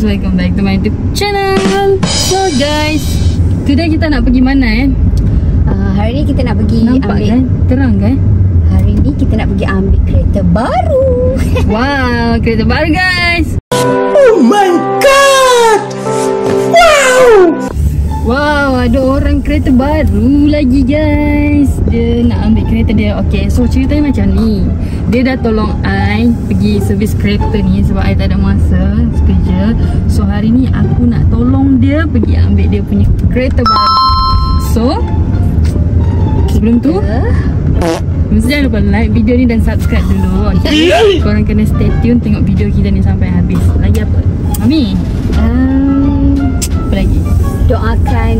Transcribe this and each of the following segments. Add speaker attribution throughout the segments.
Speaker 1: welcome back to my YouTube channel. So guys, today kita nak pergi mana
Speaker 2: hari ni kita nak pergi
Speaker 1: nampak ambil kan? Terang kan?
Speaker 2: Hari ni kita nak pergi ambil kereta baru.
Speaker 1: Wow, kereta baru guys.
Speaker 3: Oh my god. Wow.
Speaker 1: Wow, ada orang kereta baru lagi guys. Dia nak ambil kereta dia. Okay, so ceritanya macam ni. Dia dah tolong I pergi servis kereta ni sebab I tak ada masa kerja. So hari ni aku nak tolong dia pergi ambil dia punya kereta baru. So sebelum tu mesti jangan lupa like video ni dan subscribe dulu. Okay? Korang kena stay tune tengok video kita ni sampai habis. Lagi apa? Mami? Apa lagi?
Speaker 2: Doakan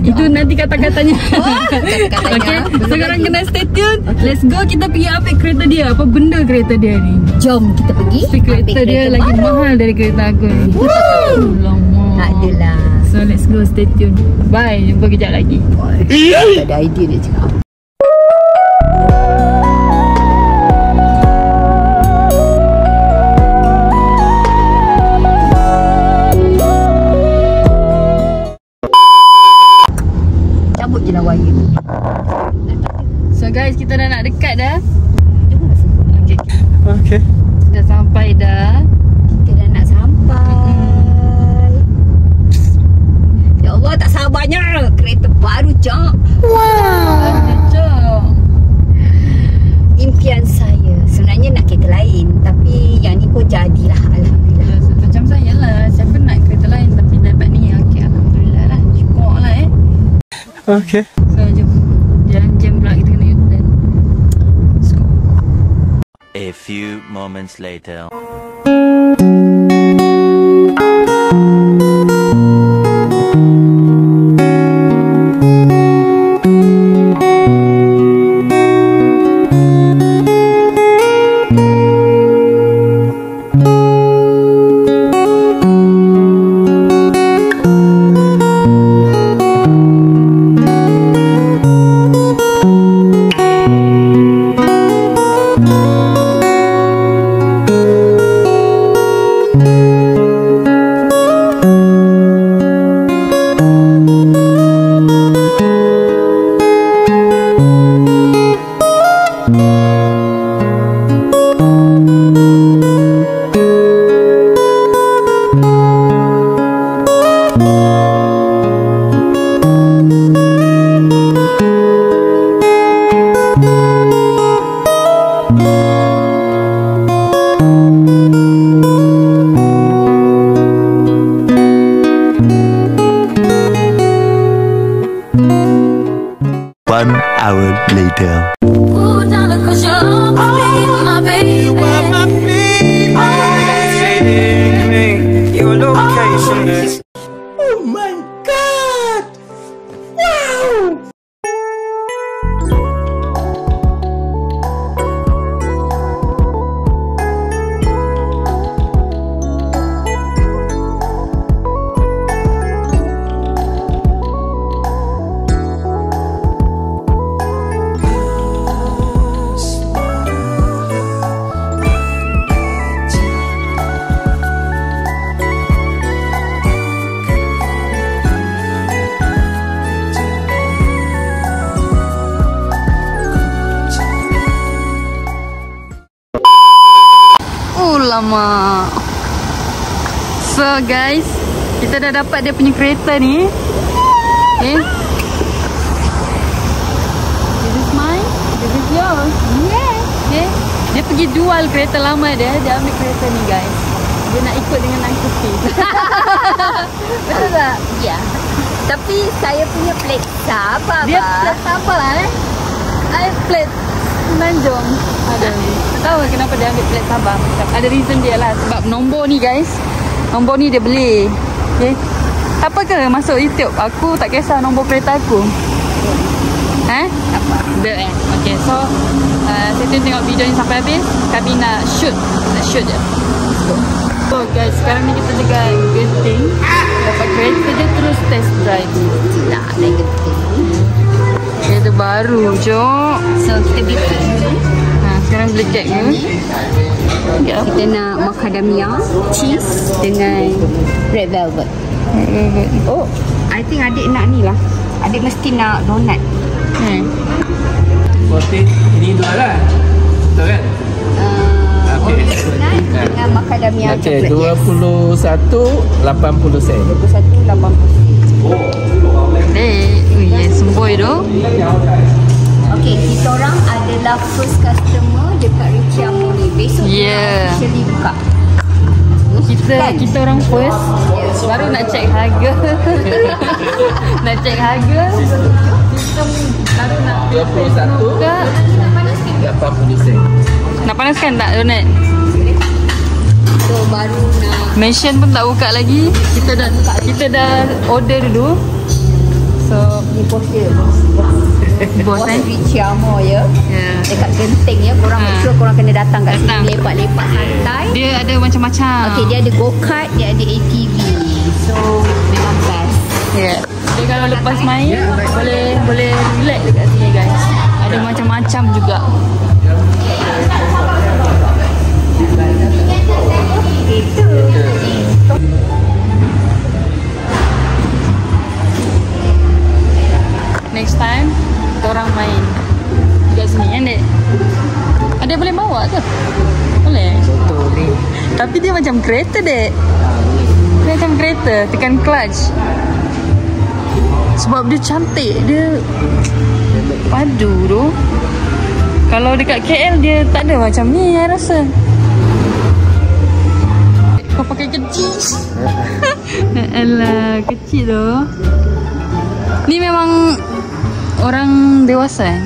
Speaker 1: itu nanti kata-katanya.
Speaker 2: Kata-katanya.
Speaker 1: Okay, sekarang kena stay tune. Let's go, kita pergi ambil kereta dia. Apa benda kereta dia ni?
Speaker 2: Jom kita pergi.
Speaker 1: Kereta dia lagi mahal dari kereta aku ni. Lama.
Speaker 2: Adalah.
Speaker 1: So let's go, stay tune. Bye, jumpa kejap lagi.
Speaker 2: Tak ada idea dia cakap.
Speaker 1: So guys, kita dah nak dekat dah.
Speaker 3: Okay.
Speaker 1: Dah sampai dah.
Speaker 2: Kita dah nak sampai. Ya Allah, tak sabarnya. Kereta baru, Cok.
Speaker 1: Wow.
Speaker 2: Impian saya sebenarnya nak kereta lain, tapi yang ni pun jadilah, alhamdulillah.
Speaker 1: Macam saya lah, siapa nak kereta lain tapi dapat ni. Okay, alhamdulillah lah. Cukup lah
Speaker 3: Okay.
Speaker 1: So jom. Jalan jam pula, kita kena U-turn. Let's go.
Speaker 4: A few moments later. One hour later.
Speaker 3: Your location is. Oh my god. Wow.
Speaker 1: Lama. So guys, kita dah dapat dia punya kereta ni. Okay. This is mine. This is yours.
Speaker 2: Yes.
Speaker 1: Okay. Dia pergi jual kereta lama dia. Dia ambil kereta ni guys. Dia nak ikut dengan Uncle P.
Speaker 2: Betul tak? Ya. Tapi saya punya plate Sabah.
Speaker 1: Dia plate apa lah I plate Tanjung. Ada. Tak tahu kenapa dia ambil plate Sabah. Ada reason dia lah. Sebab nombor ni guys, nombor ni dia beli. Okay. Apa ke masuk YouTube? Aku tak kisah nombor kereta aku. Apa? Dia okay, so saya tengok video ni sampai habis. Kami nak shoot. Nak shoot je. So guys, sekarang ni kita dekat Genting. Dapat kereta je terus test drive.
Speaker 2: Tak ada Genting.
Speaker 1: Kereta baru, Jok.
Speaker 2: So kita bikin dulu.
Speaker 1: Sekarang boleh check ni. Ya.
Speaker 2: Kita nak macadamia cheese dengan red velvet. Oh, I think adik nak ni lah. Adik mesti nak donut.
Speaker 5: Protein ini dua lah. Betul kan?
Speaker 2: Oreo donut dengan macadamia
Speaker 5: Okay,
Speaker 2: chocolate.
Speaker 5: 21.80 sen.
Speaker 2: 21.80.
Speaker 1: Yes, semboi tu.
Speaker 2: Okay, kita orang adalah first customer dekat Richie Amo ni. Besok
Speaker 1: Yeah.
Speaker 2: kita officially buka.
Speaker 1: Kita orang first. Baru nak check harga. Nak check harga. Sistem baru nak
Speaker 5: 21.80
Speaker 1: buka.
Speaker 5: sen.
Speaker 1: Nak panaskan tak donat?
Speaker 2: So baru nak
Speaker 1: Mention pun tak buka lagi. Kita dah order dulu. So
Speaker 2: ni poster.
Speaker 1: bos
Speaker 2: Richie Amo ya.
Speaker 1: Yeah.
Speaker 2: Dekat Genting ya. Korang make sure korang kena datang kat
Speaker 1: Datang.
Speaker 2: sini lepak-lepak santai.
Speaker 1: Dia ada macam-macam.
Speaker 2: Okay, dia ada go-kart, dia ada ATV. So memang best.
Speaker 1: Yeah. Dia kalau lepas main boleh relax dekat sini guys. Ada macam-macam juga. Next time kita orang main dekat sini kan dek? Ada boleh bawa ke? Boleh. Tapi dia macam kereta dek. Dia macam kereta, tekan clutch. Sebab dia cantik, dia padu tu. Kalau dekat KL dia tak ada macam ni saya rasa. Kau pakai kecil. Alah, kecil tu. Ni memang orang dewasa kan?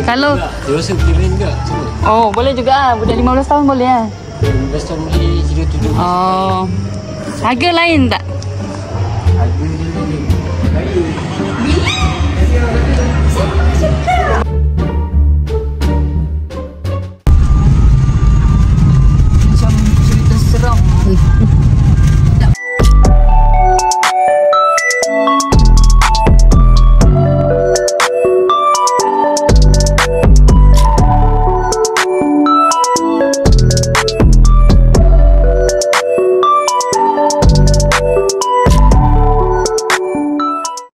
Speaker 1: Kalau
Speaker 5: Dewasa boleh main juga. Cuba.
Speaker 1: oh, boleh juga ah. Budak 15 tahun boleh ah.
Speaker 5: 15 tahun boleh 07.
Speaker 1: Oh. Harga lain tak?